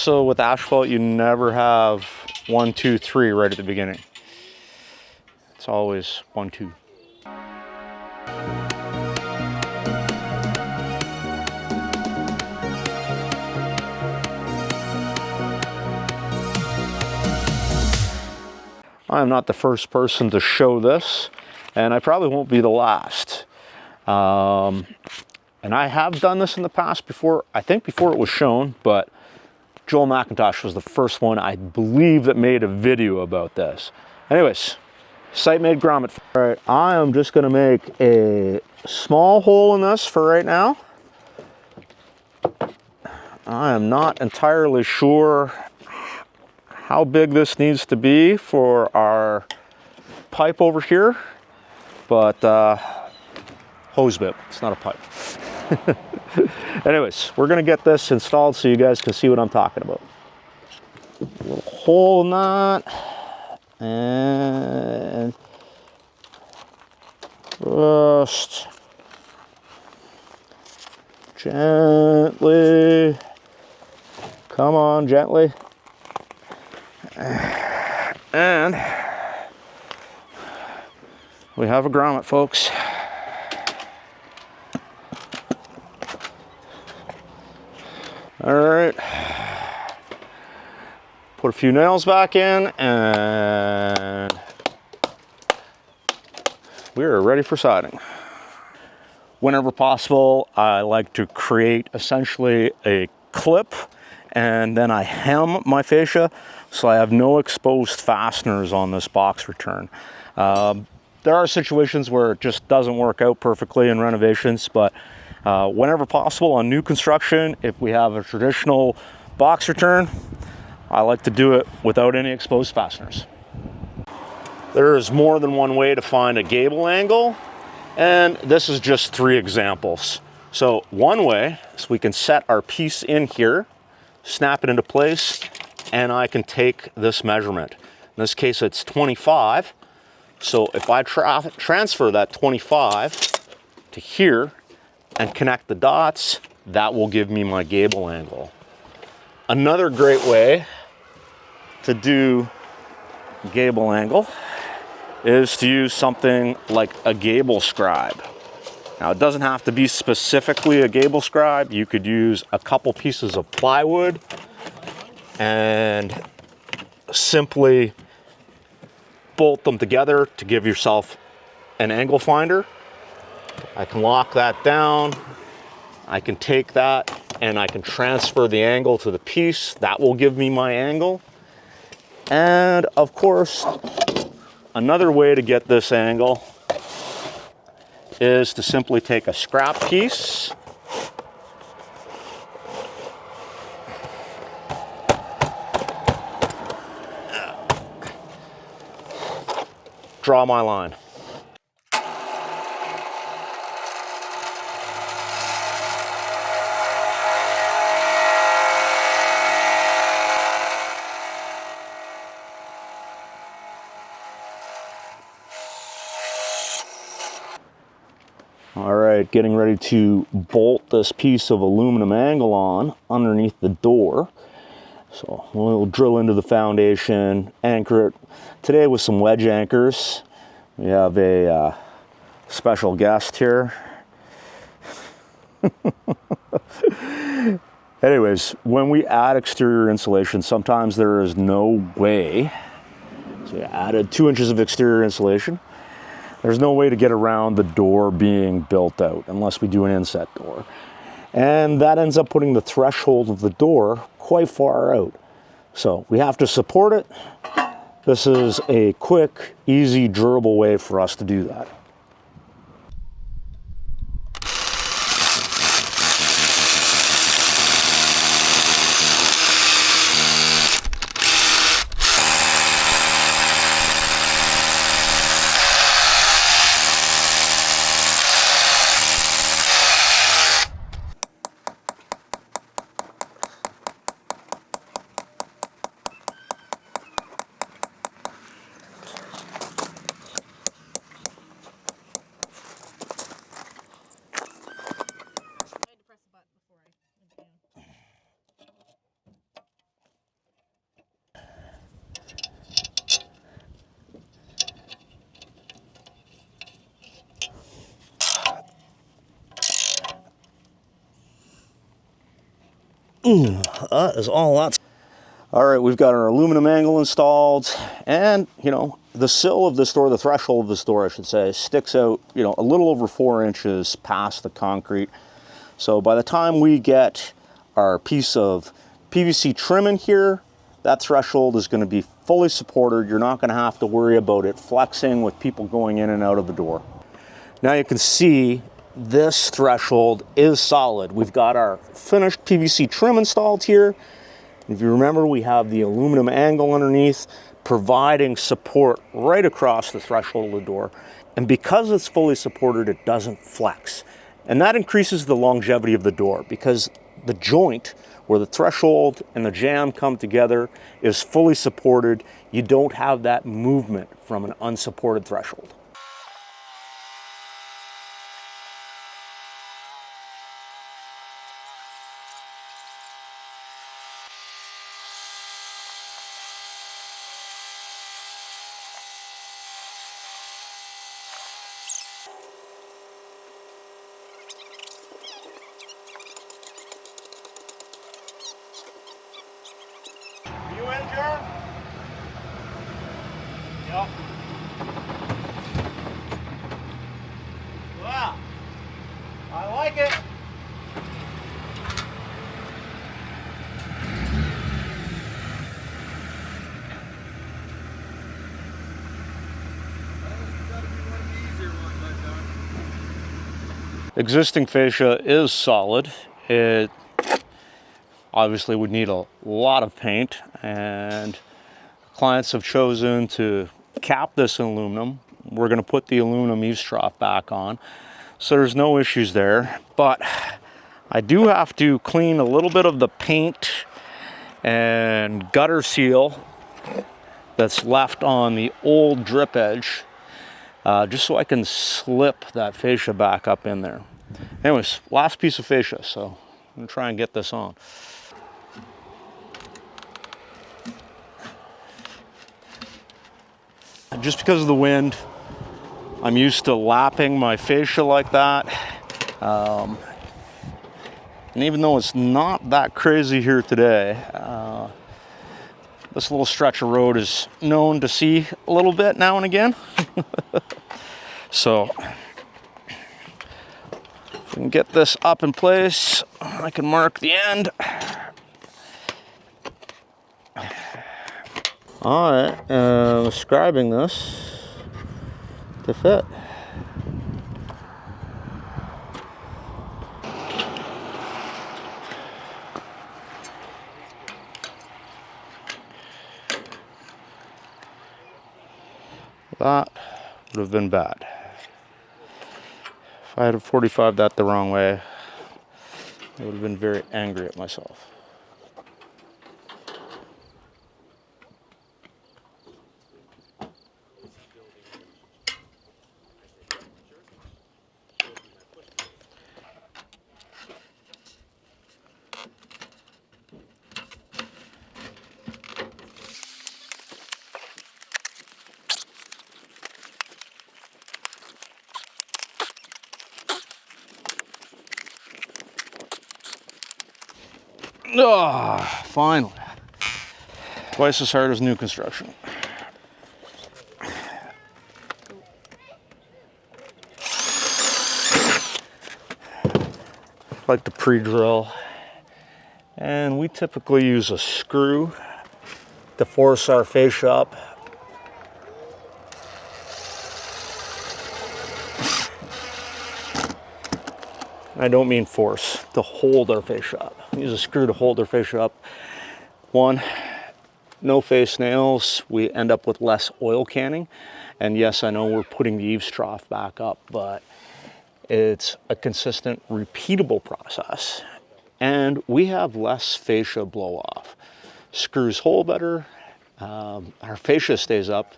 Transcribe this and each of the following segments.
also with asphalt, you never have 1, 2, 3 right at the beginning. It's always 1, 2. I am not the first person to show this, and I probably won't be the last. And I have done this in the past before, I think before it was shown, but Joel McIntosh was the first one, I believe, that made a video about this. Anyways, site-made grommet. All right, I am just gonna make a small hole in this for right now. I am not entirely sure how big this needs to be for our pipe over here, but hose bib, it's not a pipe. Anyways, we're gonna get this installed so you guys can see what I'm talking about. A little hole in that, and just gently, come on, gently. And we have a grommet, folks. All right, put a few nails back in, and we are ready for siding. Whenever possible, I like to create essentially a clip, and then I hem my fascia so I have no exposed fasteners on this box return. There are situations where it just doesn't work out perfectly in renovations, but whenever possible on new construction, if we have a traditional box return, I like to do it without any exposed fasteners. There is more than one way to find a gable angle, and this is just 3 examples. So one way is we can set our piece in here, snap it into place, and I can take this measurement. In this case, it's 25. So if I transfer that 25 to here and connect the dots, that will give me my gable angle. Another great way to do gable angle is to use something like a gable scribe. Now, it doesn't have to be specifically a gable scribe. You could use a couple pieces of plywood and simply bolt them together to give yourself an angle finder. I can lock that down. I can take that and I can transfer the angle to the piece. That will give me my angle. And of course, another way to get this angle is to simply take a scrap piece, draw my line. All right, getting ready to bolt this piece of aluminum angle on underneath the door. So we'll drill into the foundation, anchor it. Today with some wedge anchors. We have a special guest here. Anyways, when we add exterior insulation, sometimes there is no way. So we added 2 inches of exterior insulation. There's no way to get around the door being built out unless we do an inset door. And that ends up putting the threshold of the door quite far out. So we have to support it. This is a quick, easy, durable way for us to do that. That is all that's. All right, we've got our aluminum angle installed, and you know, the sill of this door, the threshold of this door, I should say, sticks out, you know, a little over 4 inches past the concrete. So by the time we get our piece of PVC trim in here, that threshold is going to be fully supported. You're not going to have to worry about it flexing with people going in and out of the door. Now you can see this threshold is solid. We've got our finished PVC trim installed here. If you remember, we have the aluminum angle underneath, providing support right across the threshold of the door. And because it's fully supported, it doesn't flex. And that increases the longevity of the door because the joint where the threshold and the jamb come together is fully supported. You don't have that movement from an unsupported threshold. You in, Jerm? Yep. Wow. I like it. Existing fascia is solid. It obviously would need a lot of paint, and clients have chosen to cap this in aluminum. We're going to put the aluminum eaves trough back on, so there's no issues there. But I do have to clean a little bit of the paint and gutter seal that's left on the old drip edge, just so I can slip that fascia back up in there. Anyways, last piece of fascia, so I'm going to try and get this on. Just because of the wind, I'm used to lapping my fascia like that. And even though it's not that crazy here today, this little stretch of road is known to see a little bit now and again. So, if we can get this up in place, I can mark the end. All right, scribing this to fit. That would have been bad. If I had 45 that the wrong way, I would have been very angry at myself. Ah, finally. Twice as hard as new construction. Like to pre-drill. And we typically use a screw to force our fascia up. I don't mean force, to hold our fascia up. Use a screw to hold our fascia up. One, no face nails, we end up with less oil canning. And yes, I know we're putting the eaves trough back up, but it's a consistent, repeatable process. And we have less fascia blow off. Screws hold better, our fascia stays up.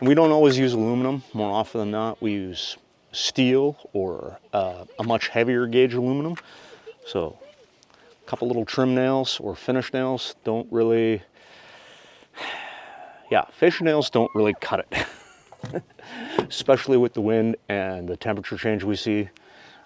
And we don't always use aluminum. More often than not, we use steel or a much heavier gauge aluminum. So a couple little trim nails or finish nails don't really, fascia nails don't really cut it. Especially with the wind and the temperature change we see.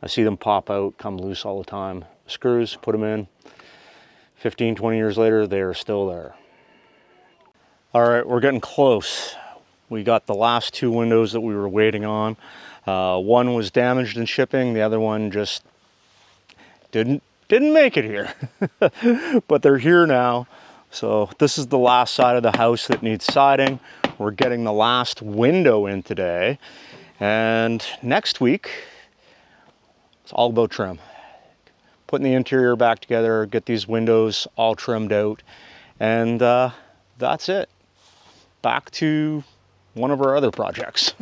I see them pop out, come loose all the time. Screws, put them in. 15, 20 years later, they are still there. All right, we're getting close. We got the last two windows that we were waiting on. One was damaged in shipping, the other one just didn't make it here. But they're here now. So this is the last side of the house that needs siding. We're getting the last window in today. And next week, it's all about trim. Putting the interior back together, get these windows all trimmed out, and that's it. Back to one of our other projects.